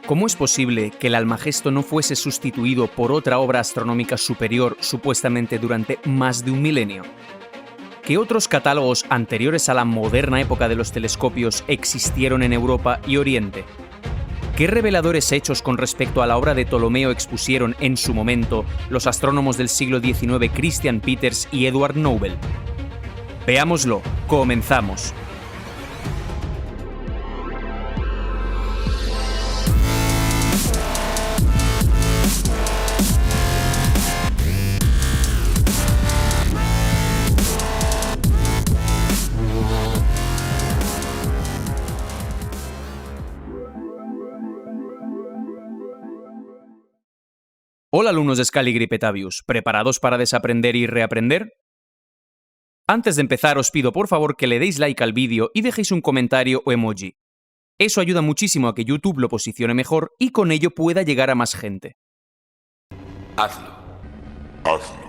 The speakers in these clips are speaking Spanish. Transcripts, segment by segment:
¿Cómo es posible que el Almagesto no fuese sustituido por otra obra astronómica superior supuestamente durante más de un milenio? ¿Qué otros catálogos anteriores a la moderna época de los telescopios existieron en Europa y Oriente? ¿Qué reveladores hechos con respecto a la obra de Ptolomeo expusieron en su momento los astrónomos del siglo XIX Christian Peters y Edward Knobel? Veámoslo, comenzamos. Hola alumnos de Scaligree Petavius, ¿preparados para desaprender y reaprender? Antes de empezar os pido por favor que le deis like al vídeo y dejéis un comentario o emoji. Eso ayuda muchísimo a que YouTube lo posicione mejor y con ello pueda llegar a más gente. Hazlo. Hazlo.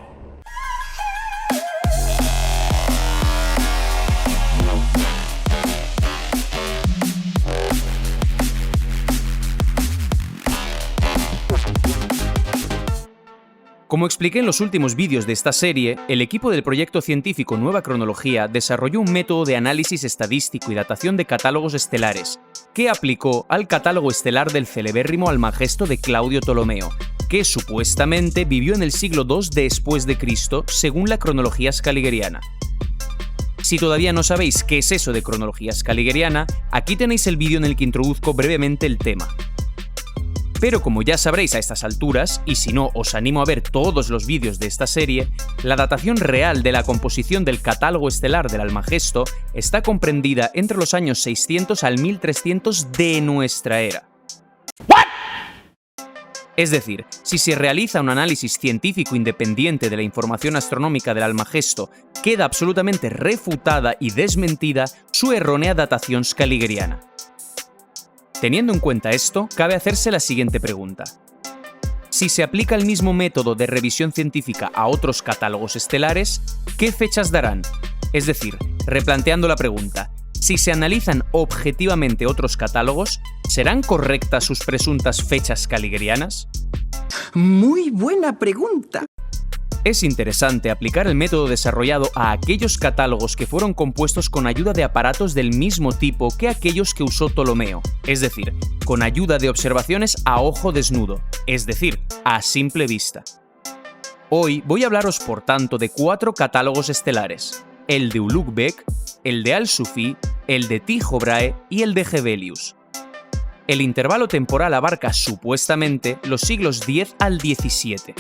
Como expliqué en los últimos vídeos de esta serie, el equipo del proyecto científico Nueva Cronología desarrolló un método de análisis estadístico y datación de catálogos estelares, que aplicó al catálogo estelar del celebérrimo Almagesto de Claudio Ptolomeo, que supuestamente vivió en el siglo II después de Cristo, según la cronología scaligeriana. Si todavía no sabéis qué es eso de cronología scaligeriana, aquí tenéis el vídeo en el que introduzco brevemente el tema. Pero como ya sabréis a estas alturas, y si no os animo a ver todos los vídeos de esta serie, la datación real de la composición del catálogo estelar del Almagesto está comprendida entre los años 600 al 1300 de nuestra era. ¿What? Es decir, si se realiza un análisis científico independiente de la información astronómica del Almagesto, queda absolutamente refutada y desmentida su errónea datación scaligeriana. Teniendo en cuenta esto, cabe hacerse la siguiente pregunta. Si se aplica el mismo método de revisión científica a otros catálogos estelares, ¿qué fechas darán? Es decir, replanteando la pregunta, si se analizan objetivamente otros catálogos, ¿serán correctas sus presuntas fechas scaligerianas? Muy buena pregunta. Es interesante aplicar el método desarrollado a aquellos catálogos que fueron compuestos con ayuda de aparatos del mismo tipo que aquellos que usó Ptolomeo, es decir, con ayuda de observaciones a ojo desnudo, es decir, a simple vista. Hoy voy a hablaros, por tanto, de 4 catálogos estelares: el de Ulugh-Bek, el de Al-Sufi, el de Tycho Brahe y el de Hevelius. El intervalo temporal abarca supuestamente los siglos X al XVII.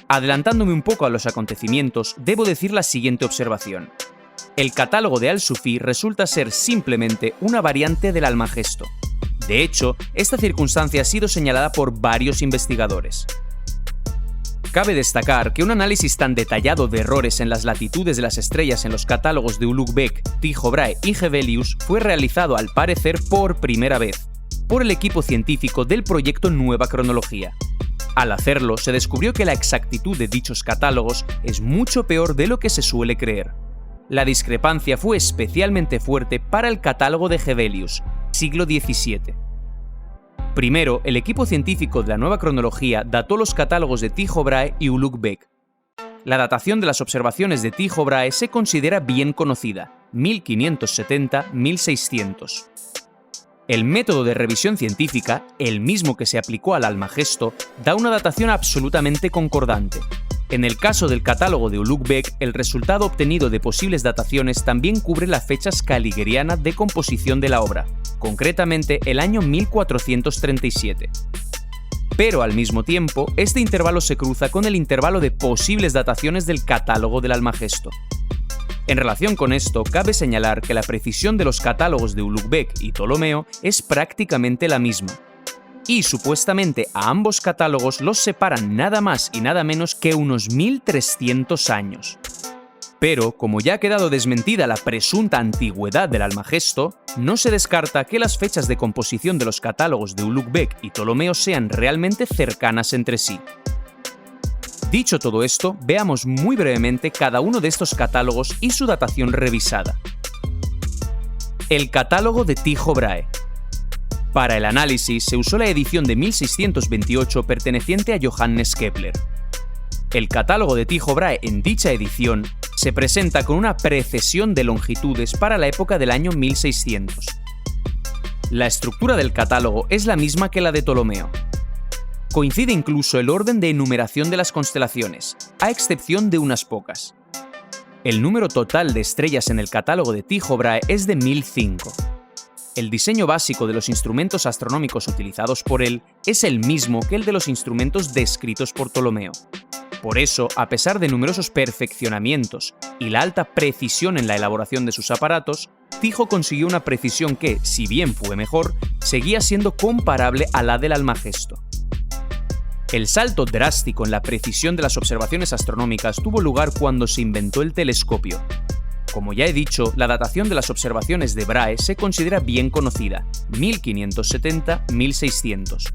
Adelantándome un poco a los acontecimientos, debo decir la siguiente observación. El catálogo de Al-Sufi resulta ser simplemente una variante del Almagesto. De hecho, esta circunstancia ha sido señalada por varios investigadores. Cabe destacar que un análisis tan detallado de errores en las latitudes de las estrellas en los catálogos de Ulugh-Bek, Tycho Brahe y Hevelius fue realizado al parecer por primera vez, por el equipo científico del proyecto Nueva Cronología. Al hacerlo, se descubrió que la exactitud de dichos catálogos es mucho peor de lo que se suele creer. La discrepancia fue especialmente fuerte para el catálogo de Hevelius, siglo XVII. Primero, el equipo científico de la Nueva Cronología dató los catálogos de Tycho Brahe y Ulugh-Bek. La datación de las observaciones de Tycho Brahe se considera bien conocida, 1570-1600. El método de revisión científica, el mismo que se aplicó al Almagesto, da una datación absolutamente concordante. En el caso del catálogo de Ulugh-Bek, el resultado obtenido de posibles dataciones también cubre la fecha scaligeriana de composición de la obra, concretamente el año 1437. Pero al mismo tiempo, este intervalo se cruza con el intervalo de posibles dataciones del catálogo del Almagesto. En relación con esto, cabe señalar que la precisión de los catálogos de Ulugh-Bek y Ptolomeo es prácticamente la misma. Y supuestamente a ambos catálogos los separan nada más y nada menos que unos 1300 años. Pero, como ya ha quedado desmentida la presunta antigüedad del Almagesto, no se descarta que las fechas de composición de los catálogos de Ulugh-Bek y Ptolomeo sean realmente cercanas entre sí. Dicho todo esto, veamos muy brevemente cada uno de estos catálogos y su datación revisada. El catálogo de Tycho Brahe. Para el análisis se usó la edición de 1628 perteneciente a Johannes Kepler. El catálogo de Tycho Brahe en dicha edición se presenta con una precesión de longitudes para la época del año 1600. La estructura del catálogo es la misma que la de Ptolomeo. Coincide incluso el orden de enumeración de las constelaciones, a excepción de unas pocas. El número total de estrellas en el catálogo de Tycho Brahe es de 1005. El diseño básico de los instrumentos astronómicos utilizados por él es el mismo que el de los instrumentos descritos por Ptolomeo. Por eso, a pesar de numerosos perfeccionamientos y la alta precisión en la elaboración de sus aparatos, Tycho consiguió una precisión que, si bien fue mejor, seguía siendo comparable a la del Almagesto. El salto drástico en la precisión de las observaciones astronómicas tuvo lugar cuando se inventó el telescopio. Como ya he dicho, la datación de las observaciones de Brahe se considera bien conocida, 1570-1600.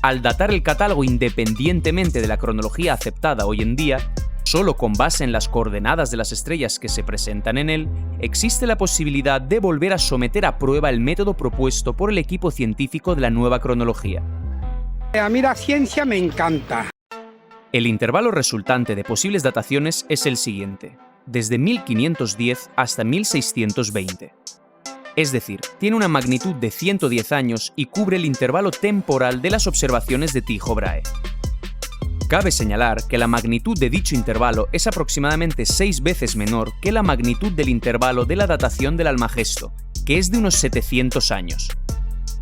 Al datar el catálogo independientemente de la cronología aceptada hoy en día, solo con base en las coordenadas de las estrellas que se presentan en él, existe la posibilidad de volver a someter a prueba el método propuesto por el equipo científico de la nueva cronología. A mí la ciencia me encanta. El intervalo resultante de posibles dataciones es el siguiente, desde 1510 hasta 1620. Es decir, tiene una magnitud de 110 años y cubre el intervalo temporal de las observaciones de Tycho Brahe. Cabe señalar que la magnitud de dicho intervalo es aproximadamente 6 veces menor que la magnitud del intervalo de la datación del Almagesto, que es de unos 700 años.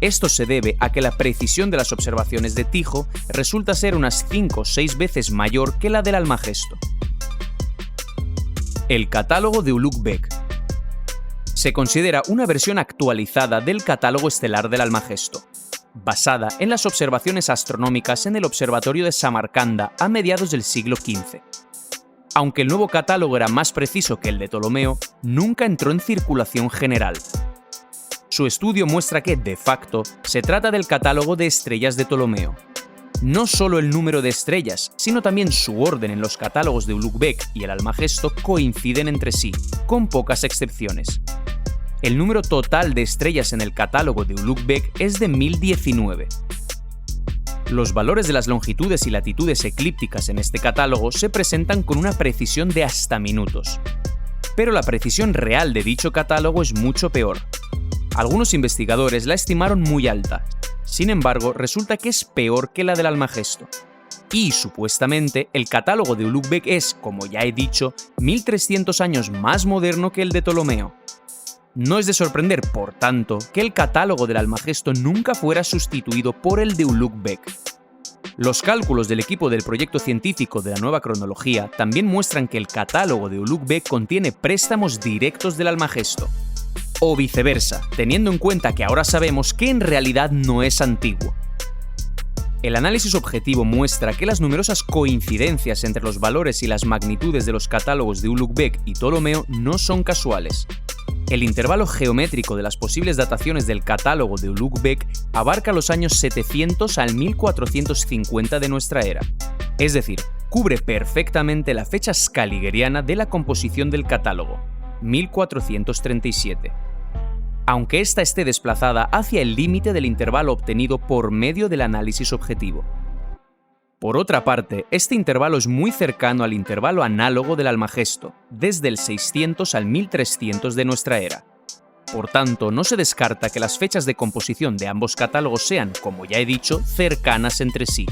Esto se debe a que la precisión de las observaciones de Tycho resulta ser unas 5 o 6 veces mayor que la del Almagesto. El catálogo de Ulugh-Beck se considera una versión actualizada del catálogo estelar del Almagesto, basada en las observaciones astronómicas en el observatorio de Samarcanda a mediados del siglo XV. Aunque el nuevo catálogo era más preciso que el de Ptolomeo, nunca entró en circulación general. Su estudio muestra que, de facto, se trata del catálogo de estrellas de Ptolomeo. No solo el número de estrellas, sino también su orden en los catálogos de Ulugh-Beck y el Almagesto coinciden entre sí, con pocas excepciones. El número total de estrellas en el catálogo de Ulugh-Beck es de 1019. Los valores de las longitudes y latitudes eclípticas en este catálogo se presentan con una precisión de hasta minutos. Pero la precisión real de dicho catálogo es mucho peor. Algunos investigadores la estimaron muy alta. Sin embargo, resulta que es peor que la del Almagesto. Y, supuestamente, el catálogo de Ulugh-Beck es, como ya he dicho, 1300 años más moderno que el de Ptolomeo. No es de sorprender, por tanto, que el catálogo del Almagesto nunca fuera sustituido por el de Ulugh-Beck. Los cálculos del equipo del proyecto científico de la nueva cronología también muestran que el catálogo de Ulugh-Beck contiene préstamos directos del Almagesto. O viceversa, teniendo en cuenta que ahora sabemos que en realidad no es antiguo. El análisis objetivo muestra que las numerosas coincidencias entre los valores y las magnitudes de los catálogos de Ulugh-Beck y Ptolomeo no son casuales. El intervalo geométrico de las posibles dataciones del catálogo de Ulugh-Beck abarca los años 700 al 1450 de nuestra era. Es decir, cubre perfectamente la fecha scaligeriana de la composición del catálogo, 1437. Aunque ésta esté desplazada hacia el límite del intervalo obtenido por medio del análisis objetivo. Por otra parte, este intervalo es muy cercano al intervalo análogo del Almagesto, desde el 600 al 1300 de nuestra era. Por tanto, no se descarta que las fechas de composición de ambos catálogos sean, como ya he dicho, cercanas entre sí.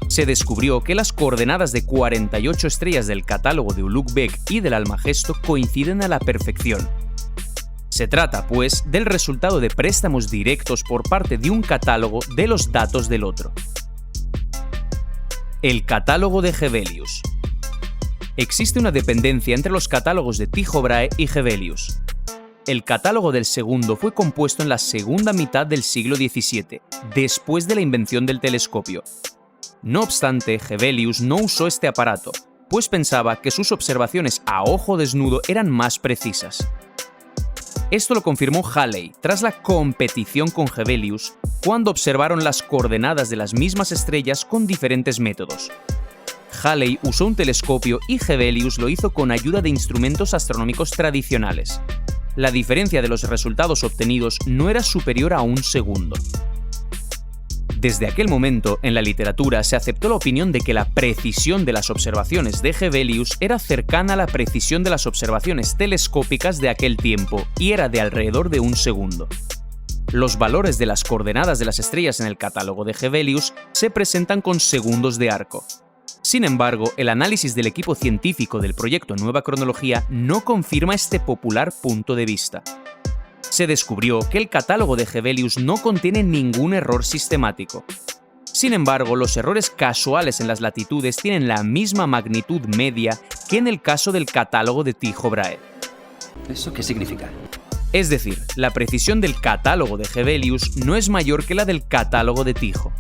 Se descubrió que las coordenadas de 48 estrellas del catálogo de Ulugh-Beck y del Almagesto coinciden a la perfección. Se trata, pues, del resultado de préstamos directos por parte de un catálogo de los datos del otro. El catálogo de Hevelius. Existe una dependencia entre los catálogos de Tycho Brahe y Hevelius. El catálogo del segundo fue compuesto en la segunda mitad del siglo XVII, después de la invención del telescopio. No obstante, Hevelius no usó este aparato, pues pensaba que sus observaciones a ojo desnudo eran más precisas. Esto lo confirmó Halley tras la competición con Hevelius, cuando observaron las coordenadas de las mismas estrellas con diferentes métodos. Halley usó un telescopio y Hevelius lo hizo con ayuda de instrumentos astronómicos tradicionales. la diferencia de los resultados obtenidos no era superior a 1 segundo. Desde aquel momento, en la literatura se aceptó la opinión de que la precisión de las observaciones de Hevelius era cercana a la precisión de las observaciones telescópicas de aquel tiempo y era de alrededor de 1 segundo. Los valores de las coordenadas de las estrellas en el catálogo de Hevelius se presentan con segundos de arco. Sin embargo, el análisis del equipo científico del proyecto Nueva Cronología no confirma este popular punto de vista. Se descubrió que el catálogo de Hevelius no contiene ningún error sistemático. Sin embargo, los errores casuales en las latitudes tienen la misma magnitud media que en el caso del catálogo de Tycho Brahe. ¿Eso qué significa? Es decir, la precisión del catálogo de Hevelius no es mayor que la del catálogo de Tycho.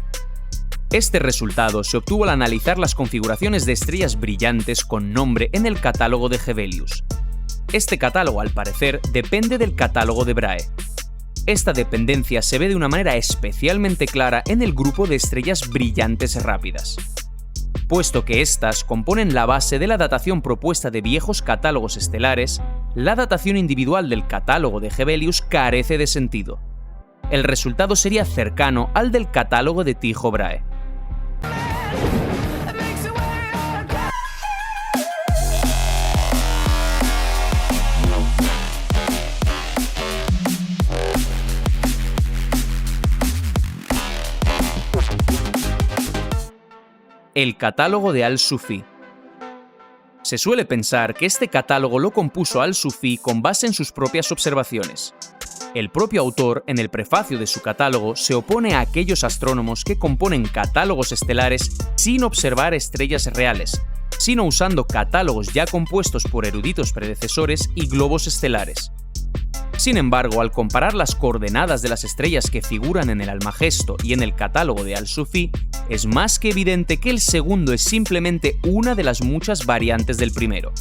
Este resultado se obtuvo al analizar las configuraciones de estrellas brillantes con nombre en el catálogo de Hevelius. Este catálogo, al parecer, depende del catálogo de Brahe. Esta dependencia se ve de una manera especialmente clara en el grupo de estrellas brillantes rápidas, puesto que éstas componen la base de la datación propuesta de viejos catálogos estelares. La datación individual del catálogo de Hevelius carece de sentido. El resultado sería cercano al del catálogo de Tycho Brahe. El catálogo de Al-Sufi. Se suele pensar que este catálogo lo compuso Al-Sufi con base en sus propias observaciones. El propio autor, en el prefacio de su catálogo, se opone a aquellos astrónomos que componen catálogos estelares sin observar estrellas reales, sino usando catálogos ya compuestos por eruditos predecesores y globos estelares. Sin embargo, al comparar las coordenadas de las estrellas que figuran en el Almagesto y en el catálogo de Al-Sufi, es más que evidente que el segundo es simplemente una de las muchas variantes del primero.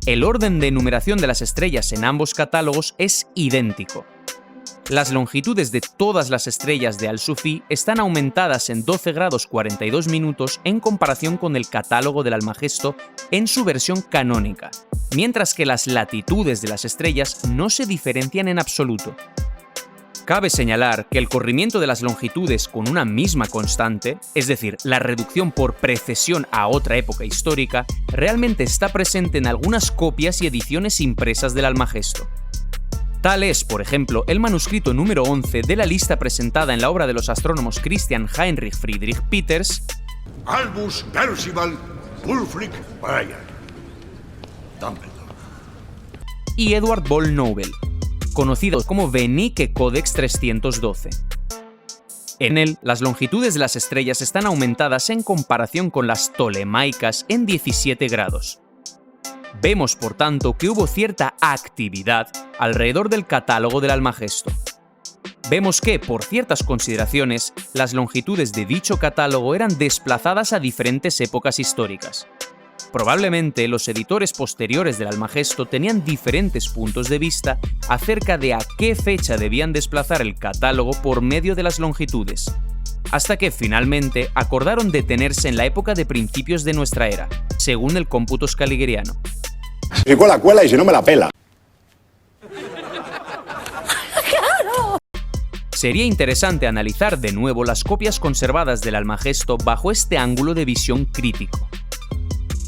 El orden de numeración de las estrellas en ambos catálogos es idéntico. Las longitudes de todas las estrellas de Al-Sufi están aumentadas en 12 grados 42 minutos en comparación con el catálogo del Almagesto en su versión canónica, mientras que las latitudes de las estrellas no se diferencian en absoluto. Cabe señalar que el corrimiento de las longitudes con una misma constante, es decir, la reducción por precesión a otra época histórica, realmente está presente en algunas copias y ediciones impresas del Almagesto. Tal es, por ejemplo, el manuscrito número 11 de la lista presentada en la obra de los astrónomos Christian Heinrich Friedrich Peters, Albus Percival Wulfric Brian. Dumbledore. y Edward Ball Nobel, conocido como Venique Codex 312. En él, las longitudes de las estrellas están aumentadas en comparación con las tolemaicas en 17 grados. Vemos, por tanto, que hubo cierta actividad alrededor del catálogo del Almagesto. Vemos que, por ciertas consideraciones, las longitudes de dicho catálogo eran desplazadas a diferentes épocas históricas. Probablemente los editores posteriores del Almagesto tenían diferentes puntos de vista acerca de a qué fecha debían desplazar el catálogo por medio de las longitudes, hasta que finalmente acordaron detenerse en la época de principios de nuestra era, según el cómputo scaligeriano. Si cuela y si no me la pela. Sería interesante analizar de nuevo las copias conservadas del Almagesto bajo este ángulo de visión crítico.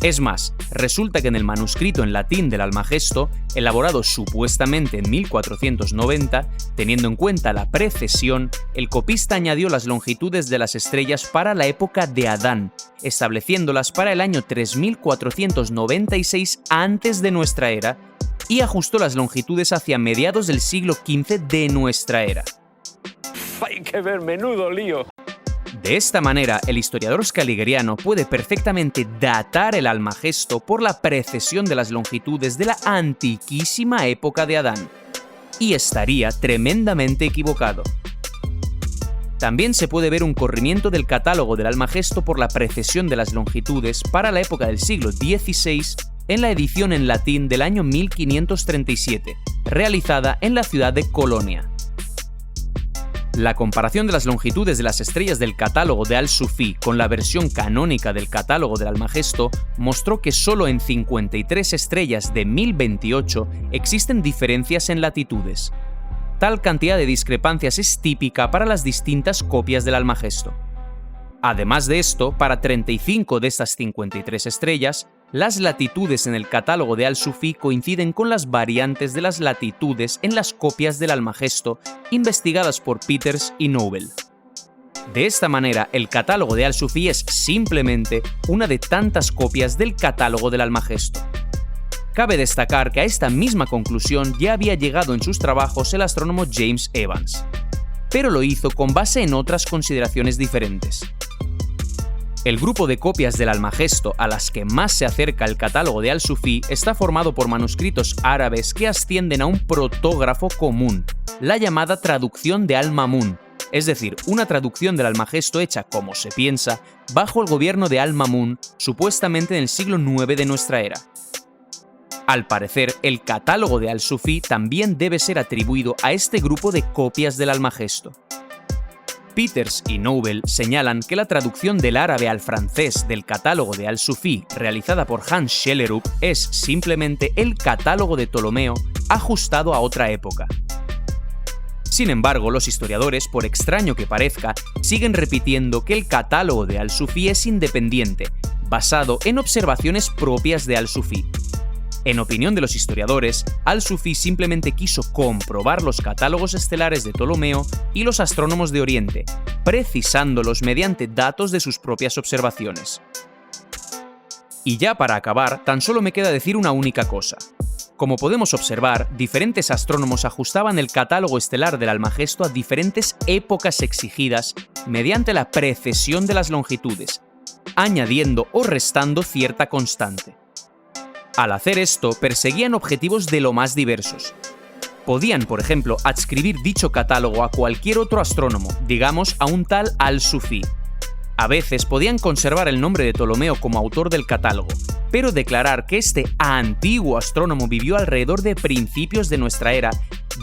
Es más, resulta que en el manuscrito en latín del Almagesto, elaborado supuestamente en 1490, teniendo en cuenta la precesión, el copista añadió las longitudes de las estrellas para la época de Adán, estableciéndolas para el año 3496 antes de nuestra era, y ajustó las longitudes hacia mediados del siglo XV de nuestra era. Hay que ver, menudo lío. De esta manera, el historiador scaligeriano puede perfectamente datar el Almagesto por la precesión de las longitudes de la antiquísima época de Adán, y estaría tremendamente equivocado. También se puede ver un corrimiento del catálogo del Almagesto por la precesión de las longitudes para la época del siglo XVI en la edición en latín del año 1537, realizada en la ciudad de Colonia. La comparación de las longitudes de las estrellas del catálogo de Al-Sufi con la versión canónica del catálogo del Almagesto mostró que solo en 53 estrellas de 1028 existen diferencias en latitudes. Tal cantidad de discrepancias es típica para las distintas copias del Almagesto. Además de esto, para 35 de estas 53 estrellas, las latitudes en el catálogo de Al-Sufi coinciden con las variantes de las latitudes en las copias del Almagesto investigadas por Peters y Nobel. De esta manera, el catálogo de Al-Sufi es simplemente una de tantas copias del catálogo del Almagesto. Cabe destacar que a esta misma conclusión ya había llegado en sus trabajos el astrónomo James Evans, pero lo hizo con base en otras consideraciones diferentes. El grupo de copias del Almagesto a las que más se acerca el catálogo de Al-Sufi está formado por manuscritos árabes que ascienden a un protógrafo común, la llamada traducción de Al-Mamun, es decir, una traducción del Almagesto hecha, como se piensa, bajo el gobierno de Al-Mamun, supuestamente en el siglo IX de nuestra era. Al parecer, el catálogo de Al-Sufi también debe ser atribuido a este grupo de copias del Almagesto. Peters y Nobel señalan que la traducción del árabe al francés del catálogo de Al-Sufi realizada por Hans Schellerup es simplemente el catálogo de Ptolomeo ajustado a otra época. Sin embargo, los historiadores, por extraño que parezca, siguen repitiendo que el catálogo de Al-Sufi es independiente, basado en observaciones propias de Al-Sufi. En opinión de los historiadores, Al-Sufi simplemente quiso comprobar los catálogos estelares de Ptolomeo y los astrónomos de Oriente, precisándolos mediante datos de sus propias observaciones. Y ya para acabar, tan solo me queda decir una única cosa. Como podemos observar, diferentes astrónomos ajustaban el catálogo estelar del Almagesto a diferentes épocas exigidas mediante la precesión de las longitudes, añadiendo o restando cierta constante. Al hacer esto, perseguían objetivos de lo más diversos. Podían, por ejemplo, adscribir dicho catálogo a cualquier otro astrónomo, digamos a un tal Al-Sufi. A veces podían conservar el nombre de Ptolomeo como autor del catálogo, pero declarar que este antiguo astrónomo vivió alrededor de principios de nuestra era,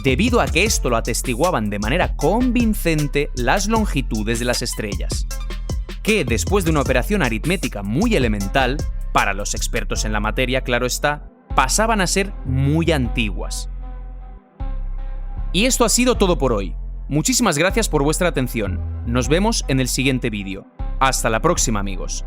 debido a que esto lo atestiguaban de manera convincente las longitudes de las estrellas. Que, después de una operación aritmética muy elemental, para los expertos en la materia, claro está, pasaban a ser muy antiguas. Y esto ha sido todo por hoy. Muchísimas gracias por vuestra atención. Nos vemos en el siguiente vídeo. Hasta la próxima, amigos.